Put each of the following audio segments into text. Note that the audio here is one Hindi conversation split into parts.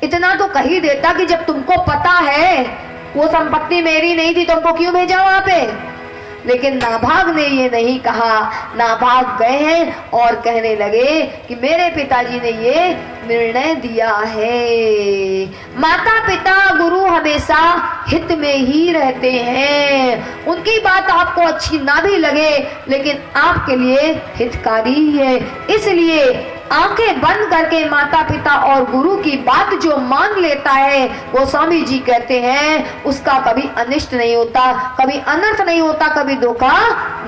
इतना तो कही देता कि जब तुमको पता है वो संपत्ति मेरी नहीं थी, तुमको क्यों भेजा वहां पे। लेकिन नाभाग ने ये नहीं कहा। नाभाग गए हैं और कहने लगे कि मेरे पिताजी ने ये निर्णय दिया है। माता पिता गुरु हमेशा हित में ही रहते हैं। उनकी बात आपको अच्छी ना भी लगे लेकिन आपके लिए हितकारी ही है। इसलिए आंखें बंद करके माता पिता और गुरु की बात जो मान लेता है, गोस्वामी जी कहते हैं उसका कभी अनिष्ट नहीं होता, कभी अनर्थ नहीं होता, कभी धोखा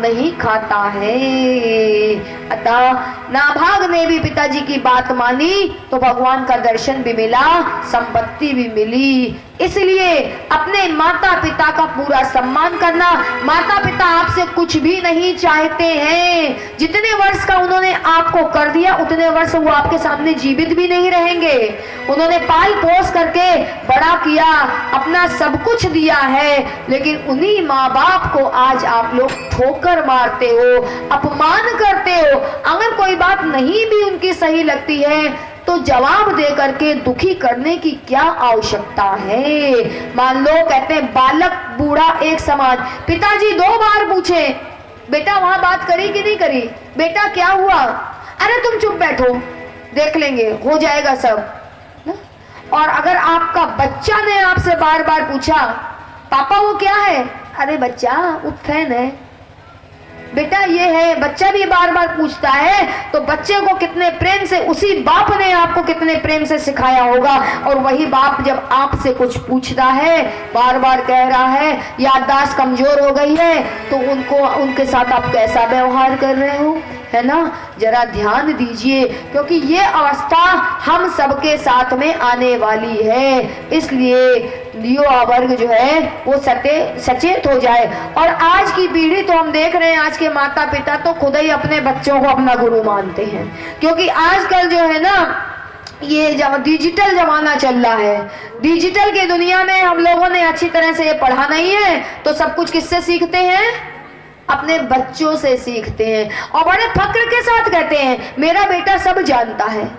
नहीं खाता है। अतः नाभाग ने भी पिताजी की बात मानी तो भगवान का दर्शन भी मिला, संपत्ति भी मिली। इसलिए अपने माता पिता का पूरा सम्मान करना। माता पिता आपसे कुछ भी नहीं चाहते हैं। जितने वर्ष का उन्होंने आपको कर दिया उतने वर्ष वो आपके सामने जीवित भी नहीं रहेंगे। उन्होंने पाल पोस करके बड़ा किया, अपना सब कुछ दिया है, लेकिन उन्हीं माँ बाप को आज आप लोग ठोकर मारते हो, अपमान करते हो। अगर कोई बात नहीं भी उनकी सही लगती है तो जवाब दे करके दुखी करने की क्या आवश्यकता है। मान लो कहते हैं बालक बूढ़ा एक समान। पिताजी 2 बार पूछे बेटा वहां बात करी कि नहीं करी, बेटा क्या हुआ, अरे तुम चुप बैठो देख लेंगे हो जाएगा सब। और अगर आपका बच्चा ने आपसे बार बार पूछा पापा वो क्या है, अरे बच्चा वो फैन है, बेटा ये है, बच्चा भी बार बार पूछता है तो बच्चे को कितने प्रेम से उसी बाप ने आपको कितने प्रेम से सिखाया होगा। और वही बाप जब आपसे कुछ पूछता है, बार बार कह रहा है, याददाश्त कमजोर हो गई है, तो उनके साथ आप कैसा व्यवहार कर रहे हो, है ना। जरा ध्यान दीजिए क्योंकि ये अवस्था हम सबके साथ में आने वाली है। इसलिए युवा वर्ग जो है वो सचेत हो जाए। और आज की पीढ़ी तो हम देख रहे हैं, आज के माता पिता तो खुद ही अपने बच्चों को अपना गुरु मानते हैं। क्योंकि आजकल जो है ना ये डिजिटल जमाना चल रहा है। डिजिटल की दुनिया में हम लोगों ने अच्छी तरह से ये पढ़ा नहीं है तो सब कुछ किससे सीखते हैं, अपने बच्चों से सीखते हैं। और बड़े फक्र के साथ कहते हैं मेरा बेटा सब जानता है।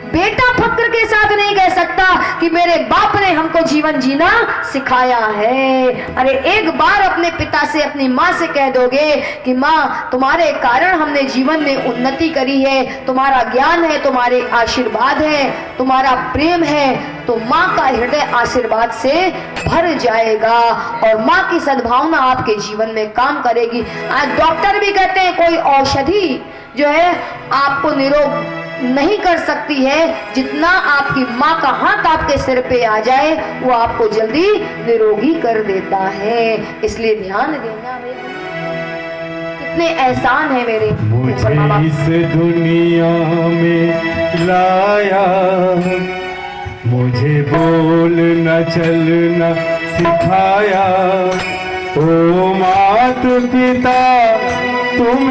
बेटा फक्र के साथ नहीं कह सकता कि मेरे बाप ने हमको जीवन जीना सिखाया है। अरे एक बार अपने पिता से अपनी माँ से कह दोगे कि माँ तुम्हारे कारण हमने जीवन में उन्नति करी है, तुम्हारा ज्ञान है, तुम्हारे आशीर्वाद है, तुम्हारा प्रेम है, तो माँ का हृदय आशीर्वाद से भर जाएगा और माँ की सद्भावना आपके जीवन में काम करेगी। आज डॉक्टर भी कहते हैं कोई औषधि जो है आपको निरोग नहीं कर सकती है, जितना आपकी माँ का हाथ आपके सिर पे आ जाए वो आपको जल्दी निरोगी कर देता है। इसलिए ध्यान देना, कितने एहसान है मेरे मुझे इस दुनिया में लाया, मुझे बोलना चलना सिखाया। ओ माता पिता तुम